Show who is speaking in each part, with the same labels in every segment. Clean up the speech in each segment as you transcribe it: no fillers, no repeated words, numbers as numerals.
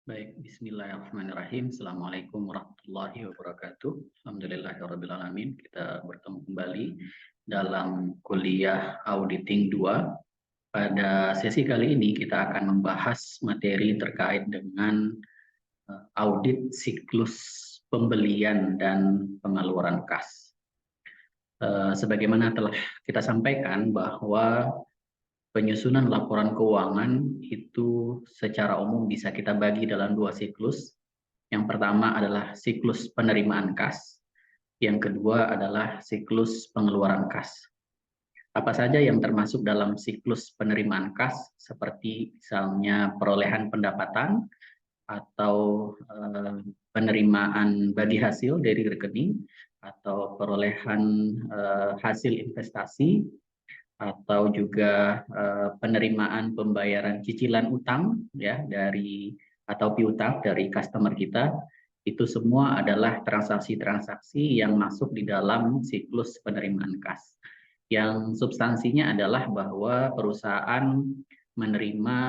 Speaker 1: Baik, bismillahirrahmanirrahim. Assalamualaikum warahmatullahi wabarakatuh. Alhamdulillahirrahmanirrahim. Kita bertemu kembali dalam kuliah Auditing 2. Pada sesi kali ini kita akan membahas materi terkait dengan audit siklus pembelian dan pengeluaran kas. Sebagaimana telah kita sampaikan bahwa penyusunan laporan keuangan itu secara umum bisa kita bagi dalam dua siklus. Yang pertama adalah siklus penerimaan kas, yang kedua adalah siklus pengeluaran kas. Apa saja yang termasuk dalam siklus penerimaan kas, seperti misalnya perolehan pendapatan atau penerimaan bagi hasil dari rekening, atau perolehan hasil investasi, atau juga penerimaan pembayaran cicilan utang ya dari atau piutang dari customer kita. Itu semua adalah transaksi-transaksi yang masuk di dalam siklus penerimaan kas. Yang substansinya adalah bahwa perusahaan menerima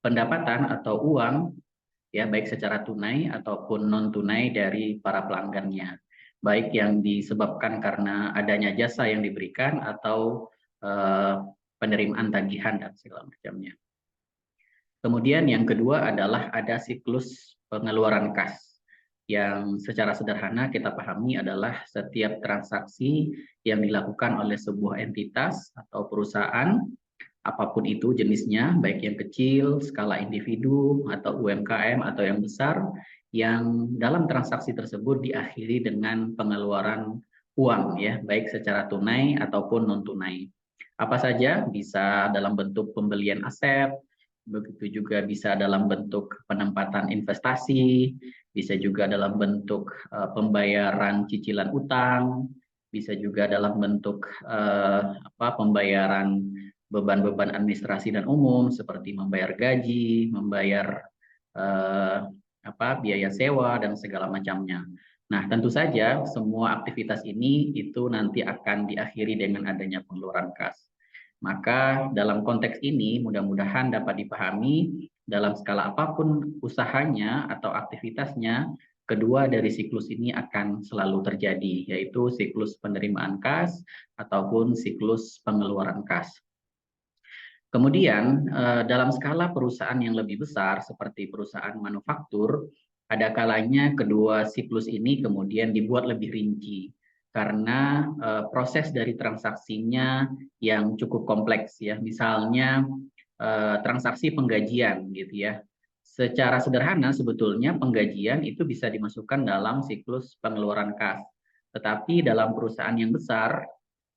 Speaker 1: pendapatan atau uang ya baik secara tunai ataupun non tunai dari para pelanggannya, baik yang disebabkan karena adanya jasa yang diberikan atau penerimaan tagihan dan segala macamnya. Kemudian yang kedua adalah ada siklus pengeluaran kas, yang secara sederhana kita pahami adalah setiap transaksi yang dilakukan oleh sebuah entitas atau perusahaan, apapun itu jenisnya, baik yang kecil, skala individu, atau UMKM, atau yang besar, yang dalam transaksi tersebut diakhiri dengan pengeluaran uang, ya, baik secara tunai ataupun non-tunai. Apa saja? Bisa dalam bentuk pembelian aset, begitu juga bisa dalam bentuk penempatan investasi, bisa juga dalam bentuk pembayaran cicilan utang, bisa juga dalam bentuk pembayaran beban-beban administrasi dan umum seperti membayar gaji, membayar biaya sewa dan segala macamnya. Nah, tentu saja semua aktivitas ini itu nanti akan diakhiri dengan adanya pengeluaran kas. Maka dalam konteks ini mudah-mudahan dapat dipahami dalam skala apapun usahanya atau aktivitasnya, kedua dari siklus ini akan selalu terjadi, yaitu siklus penerimaan kas ataupun siklus pengeluaran kas. Kemudian dalam skala perusahaan yang lebih besar seperti perusahaan manufaktur, ada kalanya kedua siklus ini kemudian dibuat lebih rinci karena proses dari transaksinya yang cukup kompleks ya. Misalnya transaksi penggajian gitu ya. Secara sederhana sebetulnya penggajian itu bisa dimasukkan dalam siklus pengeluaran kas. Tetapi dalam perusahaan yang besar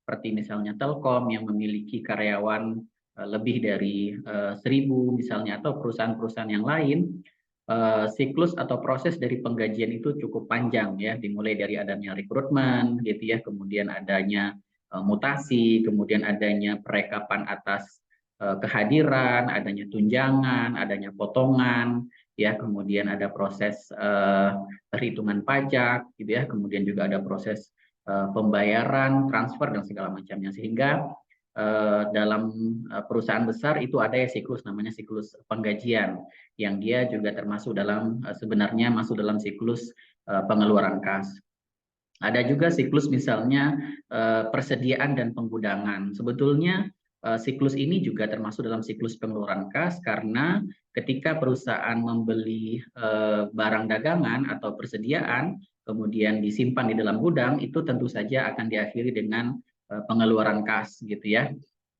Speaker 1: seperti misalnya Telkom yang memiliki karyawan lebih dari 1.000 misalnya, atau perusahaan-perusahaan yang lain, siklus atau proses dari penggajian itu cukup panjang ya, dimulai dari adanya rekrutmen gitu ya, kemudian adanya mutasi, kemudian adanya perekapan atas kehadiran, adanya tunjangan, adanya potongan ya, kemudian ada proses perhitungan pajak gitu ya, kemudian juga ada proses pembayaran, transfer dan segala macamnya, sehingga dalam perusahaan besar itu ada ya siklus namanya siklus penggajian yang dia juga termasuk dalam sebenarnya masuk dalam siklus pengeluaran kas. Ada juga siklus misalnya persediaan dan penggudangan. Sebetulnya siklus ini juga termasuk dalam siklus pengeluaran kas karena ketika perusahaan membeli barang dagangan atau persediaan kemudian disimpan di dalam gudang, itu tentu saja akan diakhiri dengan pengeluaran kas gitu ya.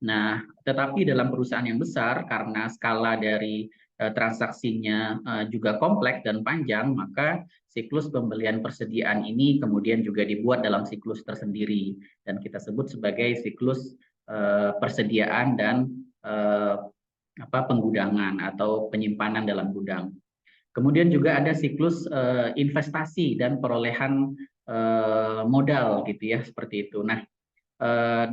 Speaker 1: Nah, tetapi dalam perusahaan yang besar karena skala dari transaksinya juga kompleks dan panjang, maka siklus pembelian persediaan ini kemudian juga dibuat dalam siklus tersendiri dan kita sebut sebagai siklus persediaan dan penggudangan atau penyimpanan dalam gudang. Kemudian juga ada siklus investasi dan perolehan modal gitu ya, seperti itu. Nah,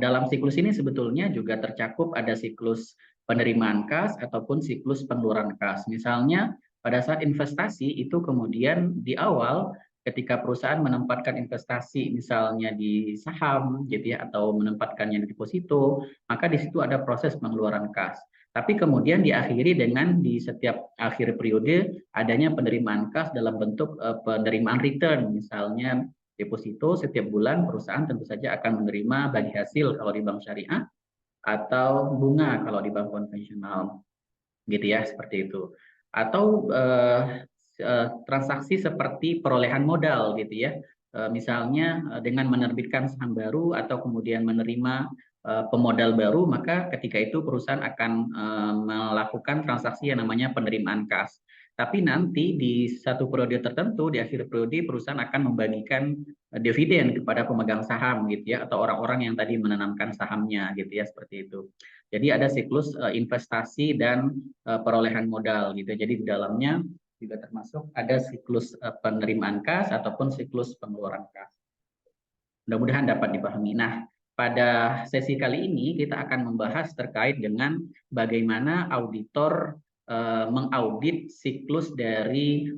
Speaker 1: dalam siklus ini sebetulnya juga tercakup ada siklus penerimaan kas ataupun siklus pengeluaran kas. Misalnya pada saat investasi itu kemudian di awal ketika perusahaan menempatkan investasi misalnya di saham gitu ya, atau menempatkannya di deposito, maka di situ ada proses pengeluaran kas. Tapi kemudian diakhiri dengan di setiap akhir periode adanya penerimaan kas dalam bentuk penerimaan return, misalnya deposito setiap bulan perusahaan tentu saja akan menerima bagi hasil kalau di bank syariah atau bunga kalau di bank konvensional, gitu ya, seperti itu. Atau transaksi seperti perolehan modal, gitu ya. Misalnya dengan menerbitkan saham baru atau kemudian menerima pemodal baru, maka ketika itu perusahaan akan melakukan transaksi yang namanya penerimaan kas. Tapi nanti di satu periode tertentu, di akhir periode perusahaan akan membagikan dividen kepada pemegang saham, gitu ya, atau orang-orang yang tadi menanamkan sahamnya, gitu ya, seperti itu. Jadi ada siklus investasi dan perolehan modal, gitu. Jadi di dalamnya juga termasuk ada siklus penerimaan kas ataupun siklus pengeluaran kas. Mudah-mudahan dapat dipahami. Nah, pada sesi kali ini kita akan membahas terkait dengan bagaimana auditor mengaudit siklus dari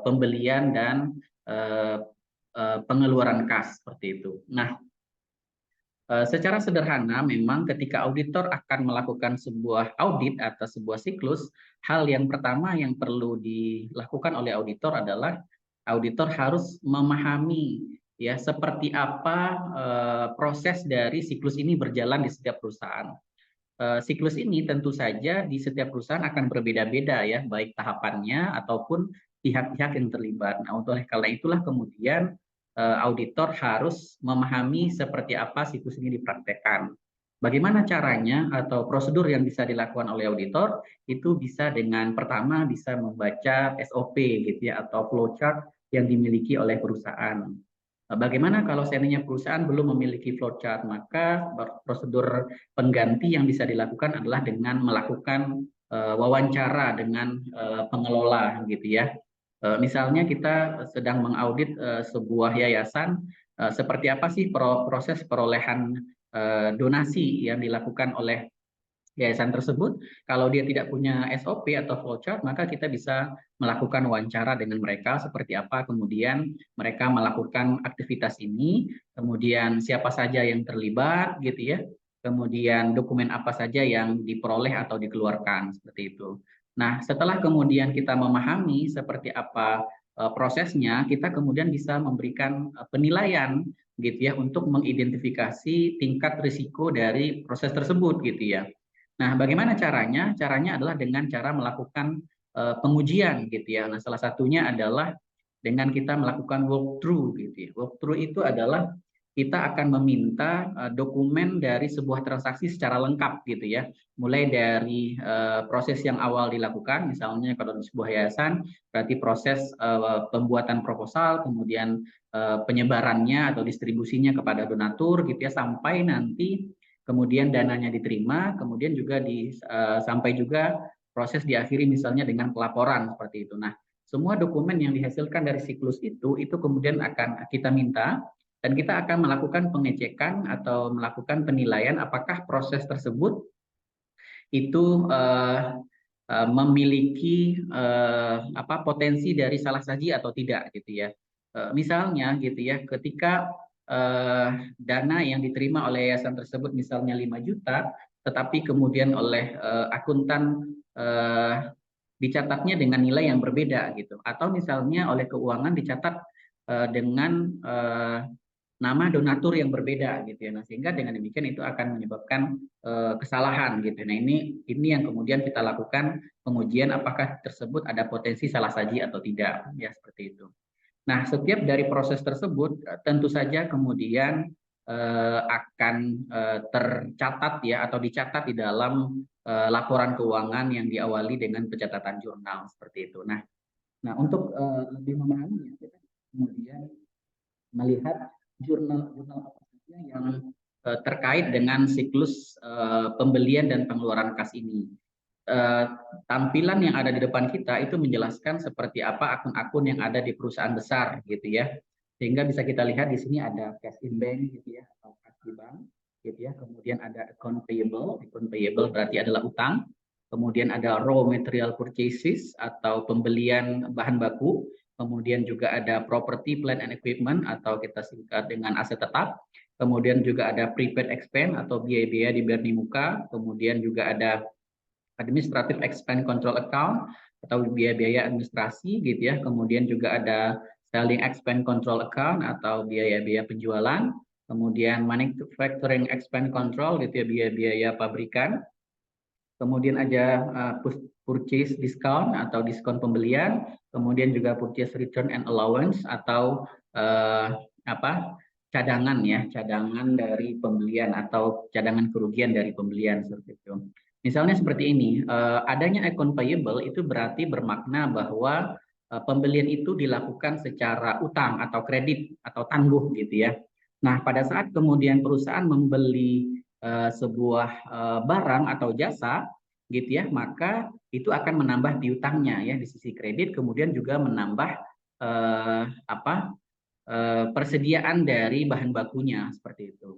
Speaker 1: pembelian dan pengeluaran kas, seperti itu. Nah, secara sederhana, memang ketika auditor akan melakukan sebuah audit atau sebuah siklus, hal yang pertama yang perlu dilakukan oleh auditor adalah auditor harus memahami ya seperti apa proses dari siklus ini berjalan di setiap perusahaan. Siklus ini tentu saja di setiap perusahaan akan berbeda-beda ya, baik tahapannya ataupun pihak-pihak yang terlibat. Nah, oleh karena itulah kemudian auditor harus memahami seperti apa siklus ini dipraktekkan. Bagaimana caranya atau prosedur yang bisa dilakukan oleh auditor itu bisa dengan pertama bisa membaca SOP gitu ya atau flowchart yang dimiliki oleh perusahaan. Bagaimana kalau seandainya perusahaan belum memiliki flowchart, maka prosedur pengganti yang bisa dilakukan adalah dengan melakukan wawancara dengan pengelola gitu ya. Misalnya kita sedang mengaudit sebuah yayasan, seperti apa sih proses perolehan donasi yang dilakukan oleh yayasan tersebut. Kalau dia tidak punya SOP atau flowchart, maka kita bisa melakukan wawancara dengan mereka seperti apa kemudian mereka melakukan aktivitas ini, kemudian siapa saja yang terlibat gitu ya, kemudian dokumen apa saja yang diperoleh atau dikeluarkan seperti itu. Nah, setelah kemudian kita memahami seperti apa prosesnya, kita kemudian bisa memberikan penilaian gitu ya untuk mengidentifikasi tingkat risiko dari proses tersebut gitu ya. Nah, bagaimana caranya? Caranya adalah dengan cara melakukan pengujian gitu ya. Nah, salah satunya adalah dengan kita melakukan walkthrough gitu ya. Walkthrough itu adalah kita akan meminta dokumen dari sebuah transaksi secara lengkap gitu ya. Mulai dari proses yang awal dilakukan, misalnya kalau di sebuah yayasan, berarti proses pembuatan proposal, kemudian penyebarannya atau distribusinya kepada donatur gitu ya, sampai nanti kemudian dananya diterima, kemudian juga sampai juga proses diakhiri misalnya dengan pelaporan seperti itu. Nah, semua dokumen yang dihasilkan dari siklus itu kemudian akan kita minta dan kita akan melakukan pengecekan atau melakukan penilaian apakah proses tersebut itu memiliki potensi dari salah saji atau tidak gitu ya. Misalnya gitu ya, ketika dana yang diterima oleh yayasan tersebut misalnya 5 juta, tetapi kemudian oleh akuntan dicatatnya dengan nilai yang berbeda gitu, atau misalnya oleh keuangan dicatat dengan nama donatur yang berbeda gitu ya. Nah, sehingga dengan demikian itu akan menyebabkan kesalahan gitu. Nah, ini yang kemudian kita lakukan pengujian apakah tersebut ada potensi salah saji atau tidak ya seperti itu. Nah, setiap dari proses tersebut tentu saja kemudian akan tercatat ya atau dicatat di dalam laporan keuangan yang diawali dengan pencatatan jurnal seperti itu. Nah untuk lebih memahami kita kemudian melihat jurnal-jurnal apa saja yang terkait dengan siklus pembelian dan pengeluaran kas ini. Tampilan yang ada di depan kita itu menjelaskan seperti apa akun-akun yang ada di perusahaan besar gitu ya. Sehingga bisa kita lihat di sini ada cash in bank gitu ya atau kas di bank gitu ya. Kemudian ada account payable berarti adalah utang. Kemudian ada raw material purchases atau pembelian bahan baku. Kemudian juga ada property, plant and equipment atau kita singkat dengan aset tetap. Kemudian juga ada prepaid expense atau biaya-biaya di muka. Kemudian juga ada administrative expense control account atau biaya-biaya administrasi gitu ya. Kemudian juga ada selling expense control account atau biaya-biaya penjualan. Kemudian manufacturing expense control gitu ya, biaya-biaya pabrikan. Kemudian ada purchase discount atau diskon pembelian, kemudian juga purchase return and allowance atau cadangan ya, cadangan dari pembelian atau cadangan kerugian dari pembelian seperti itu. Misalnya seperti ini, adanya account payable itu berarti bermakna bahwa pembelian itu dilakukan secara utang atau kredit atau tangguh gitu ya. Nah, pada saat kemudian perusahaan membeli sebuah barang atau jasa gitu ya, maka itu akan menambah piutangnya ya di sisi kredit, kemudian juga menambah persediaan dari bahan bakunya seperti itu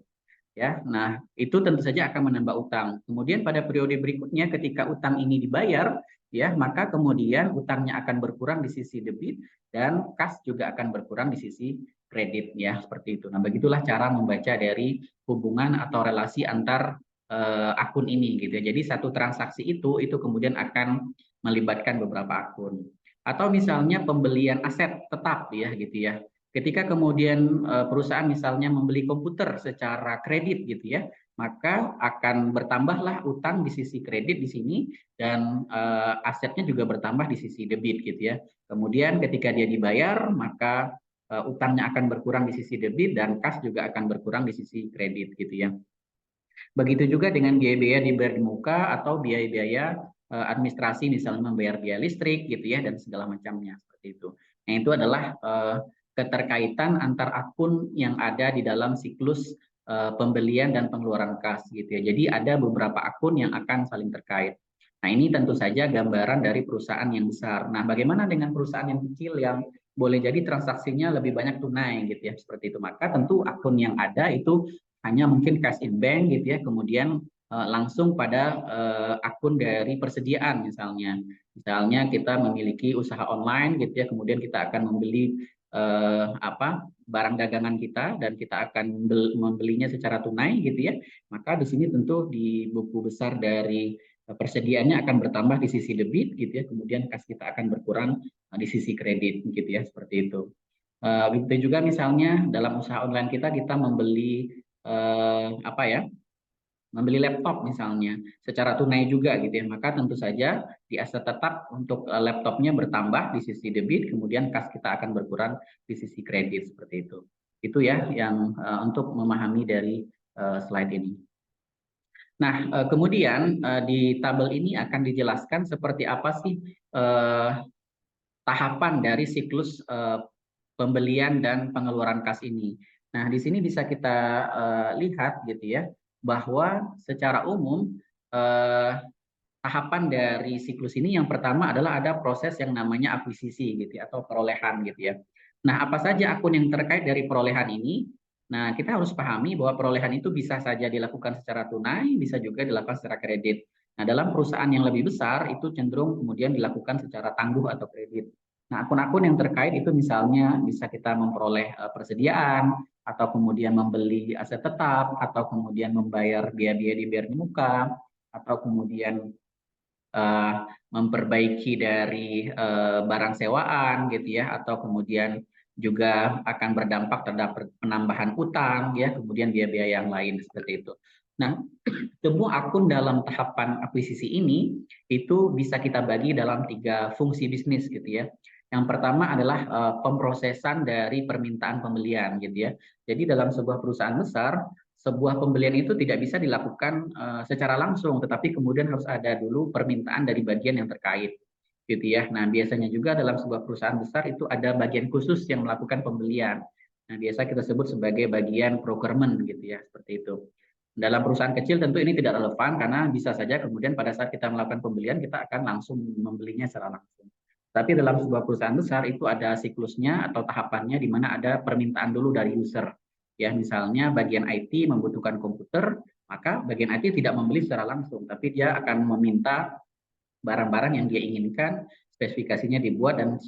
Speaker 1: ya. Nah, itu tentu saja akan menambah utang. Kemudian pada periode berikutnya ketika utang ini dibayar ya, maka kemudian utangnya akan berkurang di sisi debit dan kas juga akan berkurang di sisi kredit ya, seperti itu. Nah, begitulah cara membaca dari hubungan atau relasi antar akun ini gitu ya. Jadi satu transaksi itu kemudian akan melibatkan beberapa akun. Atau misalnya pembelian aset tetap ya gitu ya. Ketika kemudian perusahaan misalnya membeli komputer secara kredit gitu ya, maka akan bertambahlah utang di sisi kredit di sini dan asetnya juga bertambah di sisi debit gitu ya. Kemudian ketika dia dibayar, maka utangnya akan berkurang di sisi debit dan kas juga akan berkurang di sisi kredit gitu ya. Begitu juga dengan biaya-biaya dibayar di muka atau biaya-biaya administrasi misalnya membayar biaya listrik gitu ya dan segala macamnya seperti itu. Nah, itu adalah keterkaitan antar akun yang ada di dalam siklus pembelian dan pengeluaran kas gitu ya. Jadi ada beberapa akun yang akan saling terkait. Nah, ini tentu saja gambaran dari perusahaan yang besar. Nah, bagaimana dengan perusahaan yang kecil yang boleh jadi transaksinya lebih banyak tunai gitu ya, seperti itu. Maka tentu akun yang ada itu hanya mungkin cash in bank gitu ya, kemudian langsung pada akun dari persediaan misalnya. Misalnya kita memiliki usaha online gitu ya, kemudian kita akan membeli barang dagangan kita dan kita akan membelinya secara tunai gitu ya. Maka di sini tentu di buku besar dari persediaannya akan bertambah di sisi debit gitu ya, kemudian kas kita akan berkurang di sisi kredit gitu ya, seperti itu. Begitu juga misalnya dalam usaha online kita membeli membeli laptop misalnya secara tunai juga gitu ya, maka tentu saja di aset tetap untuk laptopnya bertambah di sisi debit, kemudian kas kita akan berkurang di sisi kredit seperti itu. Itu ya yang untuk memahami dari slide ini. Nah, kemudian di tabel ini akan dijelaskan seperti apa sih tahapan dari siklus pembelian dan pengeluaran kas ini. Nah, di sini bisa kita lihat gitu ya, bahwa secara umum tahapan dari siklus ini yang pertama adalah ada proses yang namanya akuisisi gitu ya, atau perolehan gitu ya. Nah, apa saja akun yang terkait dari perolehan ini? Nah, kita harus pahami bahwa perolehan itu bisa saja dilakukan secara tunai, bisa juga dilakukan secara kredit. Nah, dalam perusahaan yang lebih besar itu cenderung kemudian dilakukan secara tangguh atau kredit. Nah, akun-akun yang terkait itu misalnya bisa kita memperoleh persediaan, atau kemudian membeli aset tetap, atau kemudian membayar biaya-biaya dibayar di muka, atau kemudian memperbaiki dari barang sewaan gitu ya, atau kemudian juga akan berdampak terhadap penambahan utang ya, kemudian biaya-biaya yang lain seperti itu. Nah, semua akun dalam tahapan akuisisi ini itu bisa kita bagi dalam 3 fungsi bisnis gitu ya. Yang pertama adalah pemrosesan dari permintaan pembelian gitu ya. Jadi dalam sebuah perusahaan besar, sebuah pembelian itu tidak bisa dilakukan secara langsung, tetapi kemudian harus ada dulu permintaan dari bagian yang terkait, gitu ya. Nah, biasanya juga dalam sebuah perusahaan besar itu ada bagian khusus yang melakukan pembelian. Nah, biasa kita sebut sebagai bagian procurement, gitu ya, seperti itu. Dalam perusahaan kecil tentu ini tidak relevan karena bisa saja kemudian pada saat kita melakukan pembelian kita akan langsung membelinya secara langsung. Tapi dalam sebuah perusahaan besar itu ada siklusnya atau tahapannya di mana ada permintaan dulu dari user. Ya, misalnya bagian IT membutuhkan komputer, maka bagian IT tidak membeli secara langsung, tapi dia akan meminta barang-barang yang dia inginkan, spesifikasinya dibuat dan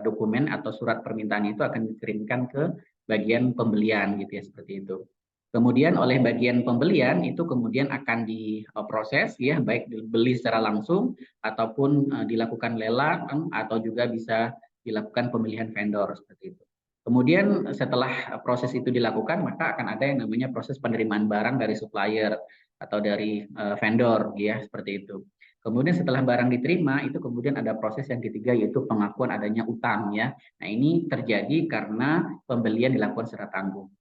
Speaker 1: dokumen atau surat permintaan itu akan dikirimkan ke bagian pembelian gitu ya, seperti itu. Kemudian oleh bagian pembelian itu kemudian akan diproses ya, baik dibeli secara langsung ataupun dilakukan lelang atau juga bisa dilakukan pemilihan vendor seperti itu. Kemudian setelah proses itu dilakukan, maka akan ada yang namanya proses penerimaan barang dari supplier atau dari vendor ya, seperti itu. Kemudian setelah barang diterima, itu kemudian ada proses yang ketiga yaitu pengakuan adanya utang ya. Nah, ini terjadi karena pembelian dilakukan secara tanggung.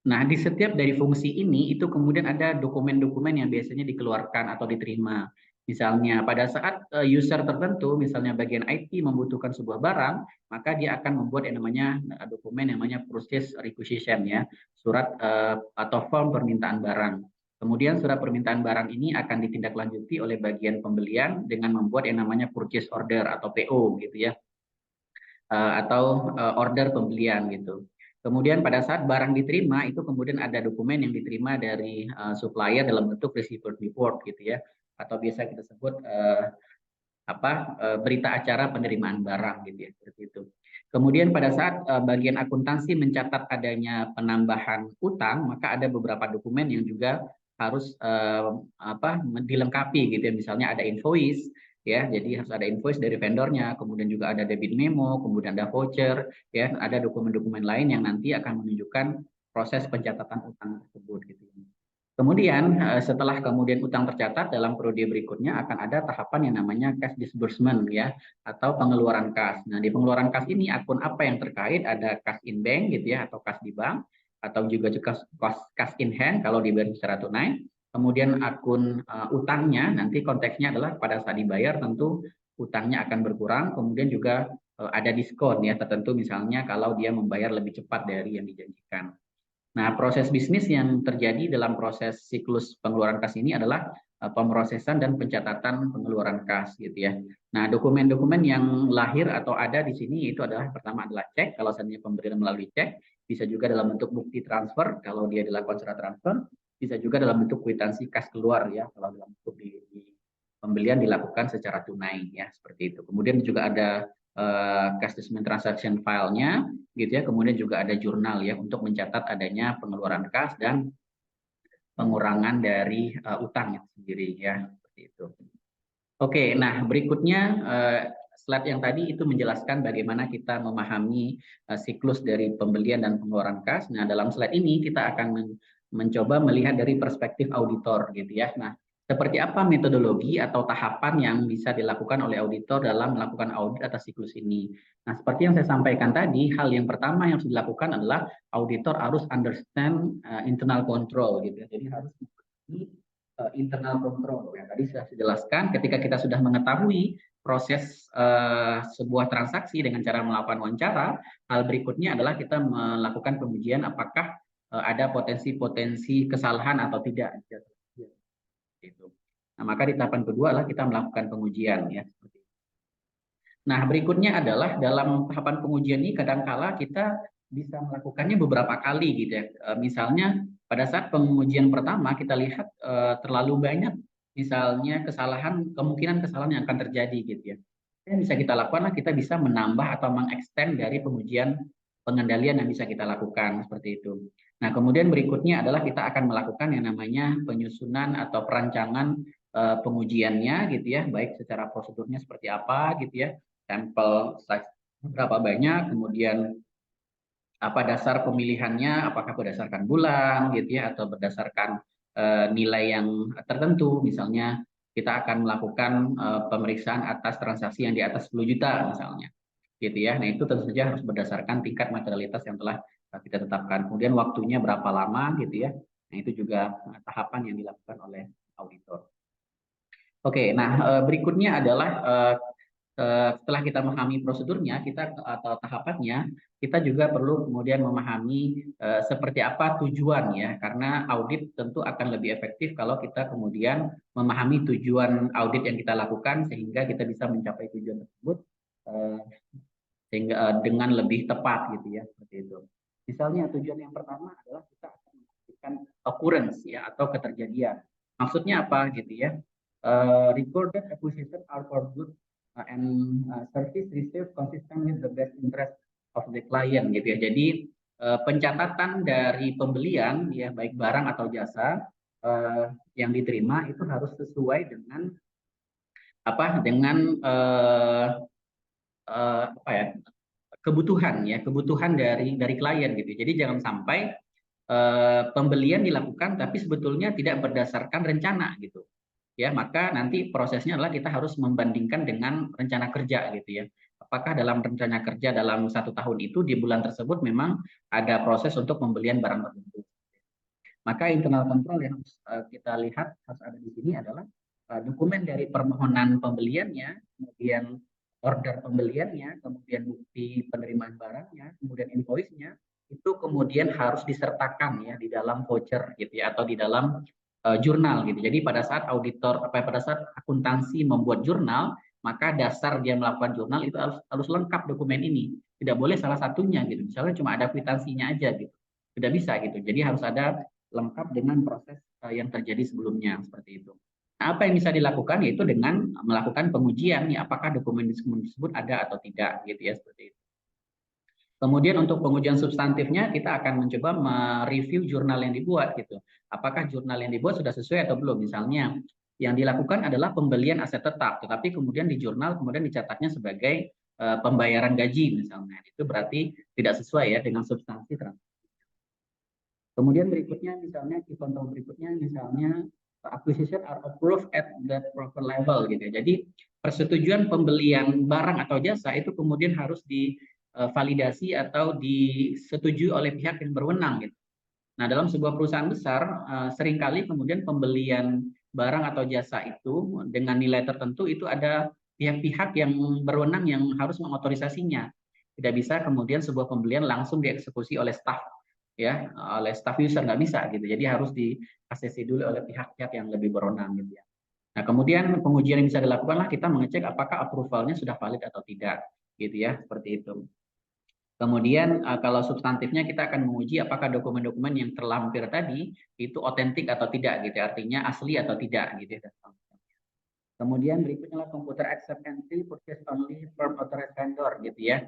Speaker 1: Nah, di setiap dari fungsi ini itu kemudian ada dokumen-dokumen yang biasanya dikeluarkan atau diterima. Misalnya pada saat user tertentu, misalnya bagian IT membutuhkan sebuah barang, maka dia akan membuat yang namanya dokumen yang namanya purchase requisition ya, surat atau form permintaan barang. Kemudian surat permintaan barang ini akan ditindaklanjuti oleh bagian pembelian dengan membuat yang namanya purchase order atau PO gitu ya, atau order pembelian gitu. Kemudian pada saat barang diterima itu kemudian ada dokumen yang diterima dari supplier dalam bentuk receipt report gitu ya, atau biasa kita sebut berita acara penerimaan barang gitu ya, seperti itu. Kemudian pada saat bagian akuntansi mencatat adanya penambahan utang, maka ada beberapa dokumen yang juga harus dilengkapi gitu ya. Misalnya ada invoice ya, jadi harus ada invoice dari vendornya, kemudian juga ada debit memo, kemudian ada voucher ya, ada dokumen-dokumen lain yang nanti akan menunjukkan proses pencatatan utang tersebut gitu. Kemudian setelah kemudian utang tercatat dalam periode berikutnya akan ada tahapan yang namanya cash disbursement ya, atau pengeluaran kas. Nah, di pengeluaran kas ini akun apa yang terkait, ada kas in bank gitu ya, atau kas di bank, atau juga kas in hand kalau dibayar secara tunai. Kemudian akun utangnya nanti konteksnya adalah pada saat dibayar tentu utangnya akan berkurang, kemudian juga ada diskon ya tertentu, misalnya kalau dia membayar lebih cepat dari yang dijanjikan. Nah, proses bisnis yang terjadi dalam proses siklus pengeluaran kas ini adalah pemrosesan dan pencatatan pengeluaran kas gitu ya. Nah, dokumen-dokumen yang lahir atau ada di sini itu adalah pertama adalah cek kalau seandainya pemberian melalui cek, bisa juga dalam bentuk bukti transfer kalau dia dilakukan secara transfer, bisa juga dalam bentuk kwitansi kas keluar ya kalau dalam bentuk pembelian dilakukan secara tunai ya, seperti itu. Kemudian juga ada cash disbursement transaction file-nya gitu ya. Kemudian juga ada jurnal ya untuk mencatat adanya pengeluaran kas dan pengurangan dari utang itu sendiri ya, seperti itu. Oke, nah berikutnya slide yang tadi itu menjelaskan bagaimana kita memahami siklus dari pembelian dan pengeluaran kas. Nah, dalam slide ini kita akan mencoba melihat dari perspektif auditor gitu ya. Nah, seperti apa metodologi atau tahapan yang bisa dilakukan oleh auditor dalam melakukan audit atas siklus ini. Nah, seperti yang saya sampaikan tadi, hal yang pertama yang harus dilakukan adalah auditor harus understand internal control gitu ya. Jadi harus memahami internal control yang tadi sudah dijelaskan. Ketika kita sudah mengetahui proses sebuah transaksi dengan cara melakukan wawancara, hal berikutnya adalah kita melakukan pengujian apakah ada potensi-potensi kesalahan atau tidak. Itu. Nah, maka di tahapan kedua adalah kita melakukan pengujian ya. Nah, berikutnya adalah dalam tahapan pengujian ini kadangkala kita bisa melakukannya beberapa kali gitu ya. Misalnya pada saat pengujian pertama kita lihat terlalu banyak misalnya kesalahan, kemungkinan kesalahan yang akan terjadi gitu ya. Yang bisa kita lakukan kita bisa menambah atau mengextend dari pengujian pengendalian yang bisa kita lakukan seperti itu. Nah, kemudian berikutnya adalah kita akan melakukan yang namanya penyusunan atau perancangan pengujiannya gitu ya, baik secara prosedurnya seperti apa gitu ya, sampel size berapa banyak, kemudian apa dasar pemilihannya, apakah berdasarkan bulan gitu ya atau berdasarkan nilai yang tertentu, misalnya kita akan melakukan pemeriksaan atas transaksi yang di atas 10 juta misalnya gitu ya. Nah, itu tentu saja harus berdasarkan tingkat materialitas yang telah kita tetapkan. Kemudian waktunya berapa lama gitu ya. Nah, itu juga tahapan yang dilakukan oleh auditor. Oke, nah berikutnya adalah setelah kita memahami prosedurnya, kita atau tahapannya, kita juga perlu kemudian memahami seperti apa tujuan ya, karena audit tentu akan lebih efektif kalau kita kemudian memahami tujuan audit yang kita lakukan sehingga kita bisa mencapai tujuan tersebut eh, sehingga dengan lebih tepat gitu ya, seperti itu. Misalnya tujuan yang pertama adalah kita akan memastikan occurrence ya atau keterjadian. Maksudnya apa gitu ya? Recorded acquisition are for good and service received consistent with the best interest of the client gitu ya. Jadi pencatatan dari pembelian ya baik barang atau jasa yang diterima itu harus sesuai dengan apa ya kebutuhan dari klien gitu. Jadi jangan sampai pembelian dilakukan tapi sebetulnya tidak berdasarkan rencana gitu. Ya, maka nanti prosesnya adalah kita harus membandingkan dengan rencana kerja gitu ya. Apakah dalam rencana kerja dalam 1 tahun itu di bulan tersebut memang ada proses untuk pembelian barang tertentu. Maka internal control yang harus kita lihat harus ada di sini adalah dokumen dari permohonan pembeliannya, kemudian order pembeliannya, kemudian bukti penerimaan barangnya, kemudian invoice-nya, itu kemudian harus disertakan ya di dalam voucher gitu ya atau di dalam jurnal gitu. Jadi pada saat pada saat akuntansi membuat jurnal, maka dasar dia melakukan jurnal itu harus lengkap dokumen ini. Tidak boleh salah satunya gitu. Misalnya cuma ada kwitansinya aja gitu. Tidak bisa gitu. Jadi harus ada lengkap dengan proses yang terjadi sebelumnya seperti itu. Nah, apa yang bisa dilakukan yaitu dengan melakukan pengujian ya apakah dokumen tersebut ada atau tidak gitu ya seperti itu. Kemudian untuk pengujian substantifnya kita akan mencoba mereview jurnal yang dibuat gitu. Apakah jurnal yang dibuat sudah sesuai atau belum? Misalnya yang dilakukan adalah pembelian aset tetap, tetapi kemudian di jurnal kemudian dicatatnya sebagai pembayaran gaji misalnya. Itu berarti tidak sesuai ya dengan substansi transaksi. Kemudian berikutnya misalnya contoh berikutnya misalnya acquisition are approved at that proper level gitu ya. Jadi persetujuan pembelian barang atau jasa itu kemudian harus divalidasi atau disetujui oleh pihak yang berwenang gitu. Nah, dalam sebuah perusahaan besar seringkali kemudian pembelian barang atau jasa itu dengan nilai tertentu itu ada pihak-pihak yang berwenang yang harus mengotorisasinya. Tidak bisa kemudian sebuah pembelian langsung dieksekusi oleh staf ya oleh staff user nggak bisa gitu jadi harus diaksesi dulu oleh pihak-pihak yang lebih berwenang gitu ya. Nah kemudian pengujian yang bisa dilakukan lah kita mengecek apakah approvalnya sudah valid atau tidak gitu ya seperti itu. Kemudian kalau substantifnya kita akan menguji apakah dokumen-dokumen yang terlampir tadi itu otentik atau tidak gitu artinya asli atau tidak gitu ya. Kemudian berikutnya lah computer acceptance purchase only from authorized vendor gitu ya.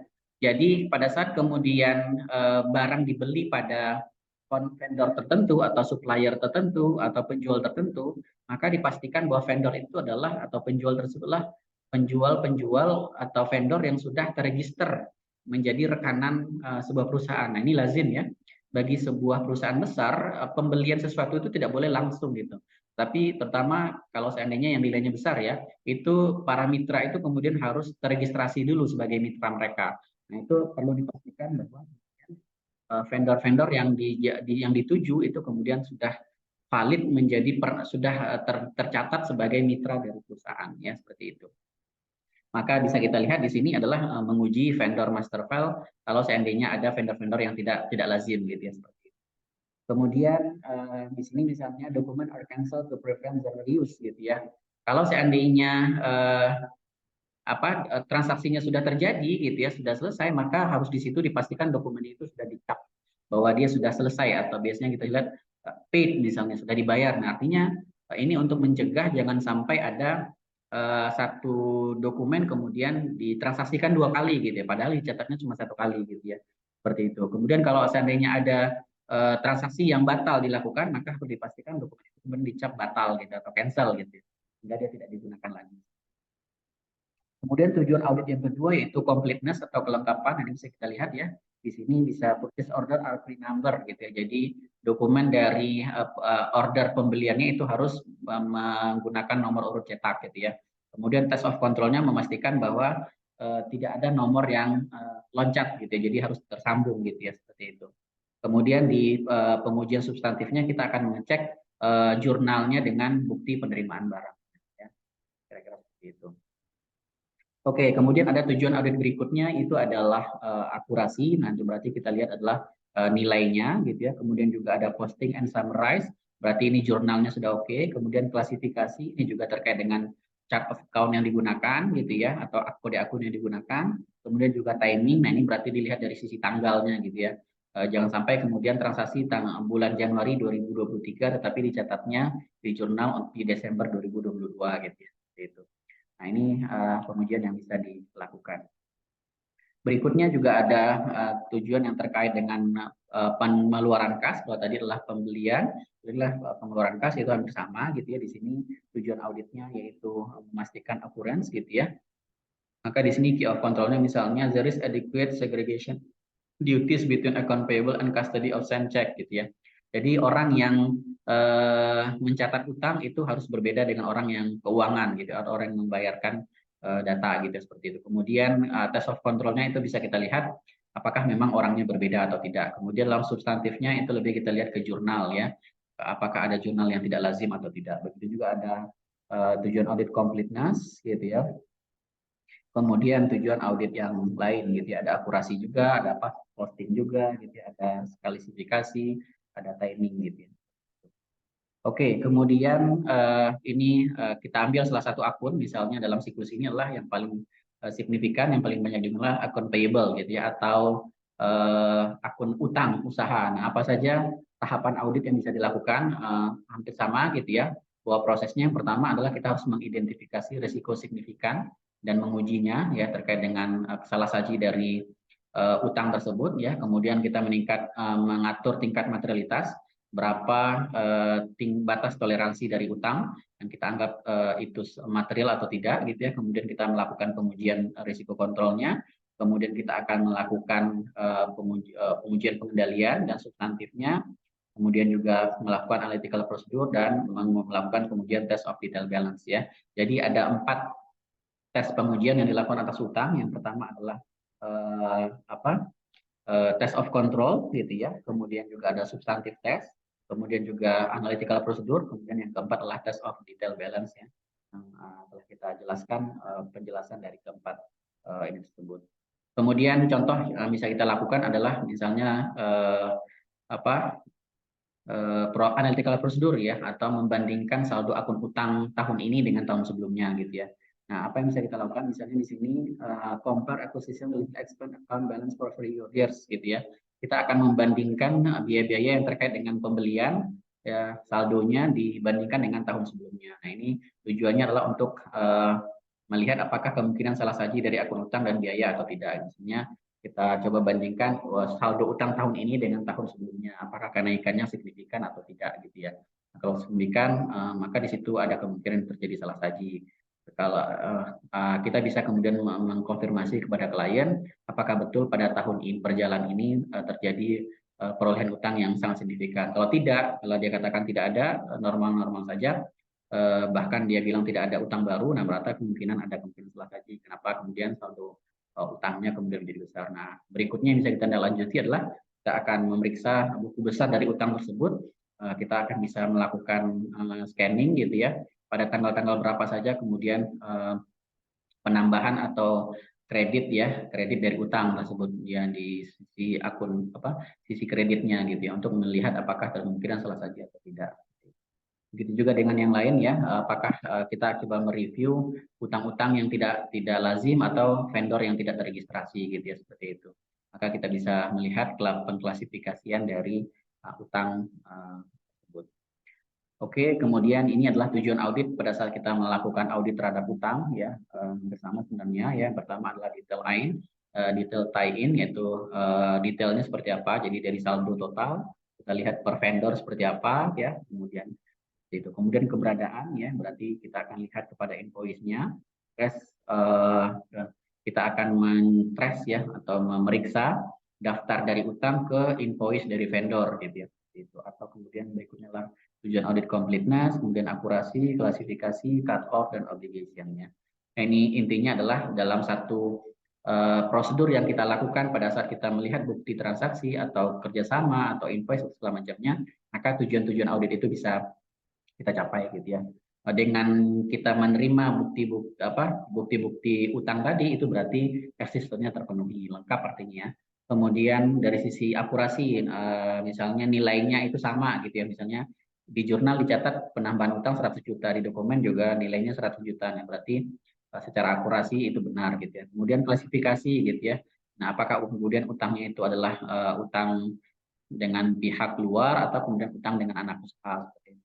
Speaker 1: Jadi pada saat kemudian barang dibeli pada vendor tertentu atau supplier tertentu atau penjual tertentu, maka dipastikan bahwa vendor itu adalah atau penjual tersebutlah penjual-penjual atau vendor yang sudah terregister menjadi rekanan sebuah perusahaan. Nah, ini lazim ya. Bagi sebuah perusahaan besar, pembelian sesuatu itu tidak boleh langsung gitu. Tapi terutama kalau seandainya yang nilainya besar ya, itu para mitra itu kemudian harus terregistrasi dulu sebagai mitra mereka. Nah, itu perlu dipastikan bahwa vendor-vendor yang dituju itu kemudian sudah valid menjadi sudah tercatat sebagai mitra dari perusahaan ya seperti itu. Maka bisa kita lihat di sini adalah menguji vendor master file kalau seandainya ada vendor-vendor yang tidak lazim gitu ya seperti itu. Kemudian di sini misalnya dokumen are cancelled to prevent their reuse gitu ya. Kalau seandainya transaksinya sudah terjadi gitu ya sudah selesai maka harus di situ dipastikan dokumen itu sudah dicap bahwa dia sudah selesai atau biasanya kita lihat paid misalnya sudah dibayar. Nah, artinya ini untuk mencegah jangan sampai ada satu dokumen kemudian ditransaksikan 2 kali gitu ya padahal dicatatnya cuma 1 kali gitu ya seperti itu. Kemudian kalau seandainya ada transaksi yang batal dilakukan maka harus dipastikan dokumen itu kemudian dicap batal gitu atau cancel gitu sehingga dia tidak digunakan lagi. Kemudian tujuan audit yang kedua yaitu completeness atau kelengkapan. Ini bisa kita lihat ya. Di sini bisa purchase order are pre-number gitu ya. Jadi dokumen dari order pembeliannya itu harus menggunakan nomor urut cetak gitu ya. Kemudian test of control-nya memastikan bahwa tidak ada nomor yang loncat gitu ya. Jadi harus tersambung gitu ya seperti itu. Kemudian di pengujian substantifnya kita akan mengecek jurnalnya dengan bukti penerimaan barang. Ya. Kira-kira seperti itu. Oke, kemudian ada tujuan audit berikutnya itu adalah akurasi. Nah, itu berarti kita lihat adalah nilainya gitu ya. Kemudian juga ada posting and summarize. Berarti ini jurnalnya sudah oke. Kemudian klasifikasi ini juga terkait dengan chart of account yang digunakan gitu ya atau kode akun yang digunakan. Kemudian juga timing. Nah, ini berarti dilihat dari sisi tanggalnya gitu ya. Jangan sampai kemudian transaksi bulan Januari 2023 tetapi dicatatnya di jurnal di Desember 2022 gitu ya. Itu. Nah, ini pengujian yang bisa dilakukan. Berikutnya juga ada tujuan yang terkait dengan pengeluaran kas. Kalau tadi adalah pembelian, adalah pengeluaran kas itu hampir sama gitu ya. Di sini tujuan auditnya yaitu memastikan occurrence gitu ya. Maka di sini key of controlnya misalnya there is adequate segregation duties between account payable and custody of sent check gitu ya. Jadi orang yang mencatat utang itu harus berbeda dengan orang yang keuangan gitu atau orang yang membayarkan data gitu seperti itu. Kemudian test of controlnya itu bisa kita lihat apakah memang orangnya berbeda atau tidak. Kemudian dalam substantifnya itu lebih kita lihat ke jurnal ya. Apakah ada jurnal yang tidak lazim atau tidak. Begitu juga ada tujuan audit completeness gitu ya. Kemudian tujuan audit yang lain gitu ya, ada akurasi juga, ada apa posting juga gitu ya, ada klasifikasi, ada timing gitu ya. Oke, kemudian ini kita ambil salah satu akun, misalnya dalam siklus ini adalah yang paling signifikan, yang paling banyak jumlah akun payable gitu ya, atau akun utang usaha. Nah, apa saja tahapan audit yang bisa dilakukan hampir sama gitu ya. Bahwa prosesnya yang pertama adalah kita harus mengidentifikasi risiko signifikan dan mengujinya ya terkait dengan salah saji dari utang tersebut ya. Kemudian kita mengatur tingkat materialitas, berapa batas toleransi dari utang yang kita anggap itu material atau tidak gitu ya. Kemudian kita melakukan pengujian risiko kontrolnya. Kemudian kita akan melakukan pengujian pengendalian dan substantifnya. Kemudian juga melakukan analytical procedure dan melakukan pengujian test of detail balance ya. Jadi ada 4 tes pengujian yang dilakukan atas utang. Yang pertama adalah test of control gitu ya. Kemudian juga ada substantive test, kemudian juga analytical procedure, kemudian yang keempat adalah test of detail balance ya. Yang telah kita jelaskan penjelasan dari keempat ini tersebut. Kemudian contoh yang bisa kita lakukan adalah misalnya analytical procedure ya, atau membandingkan saldo akun utang tahun ini dengan tahun sebelumnya gitu ya. Nah, apa yang bisa kita lakukan misalnya di sini compare acquisition with expense account balance for 3 years gitu ya. Kita akan membandingkan biaya-biaya yang terkait dengan pembelian ya, saldonya dibandingkan dengan tahun sebelumnya. Nah, ini tujuannya adalah untuk melihat apakah kemungkinan salah saji dari akun utang dan biaya atau tidak. Misalnya kita coba bandingkan saldo utang tahun ini dengan tahun sebelumnya, apakah kenaikannya signifikan atau tidak gitu ya. Nah, kalau signifikan, maka di situ ada kemungkinan terjadi salah saji. Kalau kita bisa kemudian mengkonfirmasi kepada klien apakah betul pada tahun ini perjalanan ini terjadi perolehan utang yang sangat signifikan. Kalau tidak, kalau dia katakan tidak ada, normal-normal saja, bahkan dia bilang tidak ada utang baru, nah berarti kemungkinan ada kemungkinan salah saji. Kenapa kemudian saldo utangnya kemudian menjadi besar. Nah, berikutnya yang bisa kita lanjuti adalah kita akan memeriksa buku besar dari utang tersebut. Kita akan bisa melakukan scanning gitu ya, pada tanggal-tanggal berapa saja kemudian penambahan atau kredit ya, kredit dari utang tersebut ya di sisi akun sisi kreditnya gitu ya, untuk melihat apakah kemungkinan salah saja atau tidak. Begitu juga dengan yang lain ya, apakah kita coba mereview utang-utang yang tidak lazim atau vendor yang tidak terregistrasi gitu ya, seperti itu. Maka kita bisa melihat pengklasifikasian dari utang tersebut. Oke, kemudian ini adalah tujuan audit pada saat kita melakukan audit terhadap utang ya, bersama sebenarnya ya. Yang pertama adalah detail detail tie-in, yaitu detailnya seperti apa. Jadi dari saldo total kita lihat per vendor seperti apa ya, kemudian itu. Kemudian keberadaan ya, berarti kita akan lihat kepada invoice-nya. Kita akan men-trace ya atau memeriksa daftar dari utang ke invoice dari vendor gitu ya. Itu. Atau kemudian berikutnya lah tujuan audit completeness, kemudian akurasi, klasifikasi, cut off dan obligation-nya. Nah, ini intinya adalah dalam satu prosedur yang kita lakukan pada saat kita melihat bukti transaksi atau kerjasama atau invoice atau segala macamnya, maka tujuan-tujuan audit itu bisa kita capai gitu ya. Dengan kita menerima bukti-bukti utang tadi, itu berarti existence-nya terpenuhi lengkap artinya. Kemudian dari sisi akurasi, misalnya nilainya itu sama gitu ya, misalnya di jurnal dicatat penambahan utang 100 juta, di dokumen juga nilainya 100 juta, nah berarti secara akurasi itu benar gitu ya. Kemudian klasifikasi gitu ya. Nah, apakah kemudian utangnya itu adalah utang dengan pihak luar atau kemudian utang dengan anak usaha seperti itu.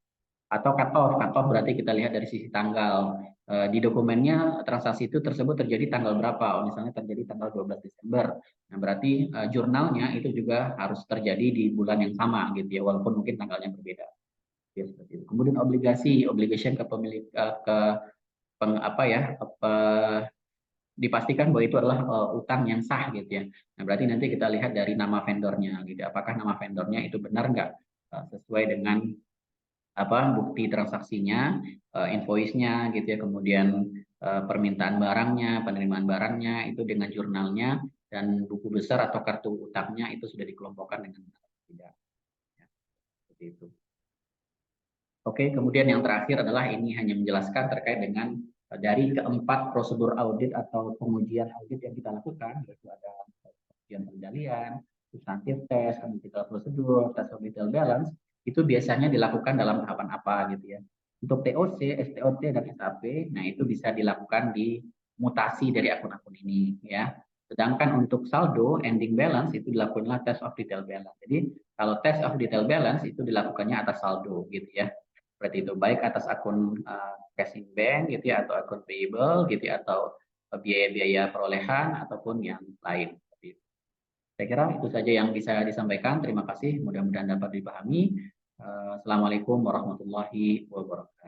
Speaker 1: Atau cut off berarti kita lihat dari sisi tanggal. Di dokumennya transaksi itu tersebut terjadi tanggal berapa? Misalnya terjadi tanggal 12 Desember. Nah, berarti jurnalnya itu juga harus terjadi di bulan yang sama gitu ya, walaupun mungkin tanggalnya berbeda. Ya, seperti itu. Kemudian obligation ke apa ya, dipastikan bahwa itu adalah utang yang sah gitu ya. Nah, berarti nanti kita lihat dari nama vendornya gitu. Apakah nama vendornya itu benar nggak sesuai dengan apa bukti transaksinya, invoice-nya gitu ya, kemudian permintaan barangnya, penerimaan barangnya itu dengan jurnalnya, dan buku besar atau kartu utangnya itu sudah dikelompokkan dengan benar atau tidak. Ya, seperti itu. Oke, kemudian yang terakhir adalah ini hanya menjelaskan terkait dengan dari keempat prosedur audit atau pengujian audit yang kita lakukan, yaitu ada pengujian pengendalian, substantif test, analytical prosedur, test of detail balance, itu biasanya dilakukan dalam tahapan apa gitu ya. Untuk TOC, STOT, dan SAP, nah itu bisa dilakukan di mutasi dari akun-akun ini ya. Sedangkan untuk saldo, ending balance, itu dilakukanlah test of detail balance. Jadi kalau test of detail balance itu dilakukannya atas saldo gitu ya. Seperti itu, baik atas akun cash in bank gitu ya, atau akun payable gitu ya, atau biaya-biaya perolehan ataupun yang lain. Saya kira itu saja yang bisa disampaikan. Terima kasih, mudah-mudahan dapat dipahami. Assalamualaikum warahmatullahi wabarakatuh.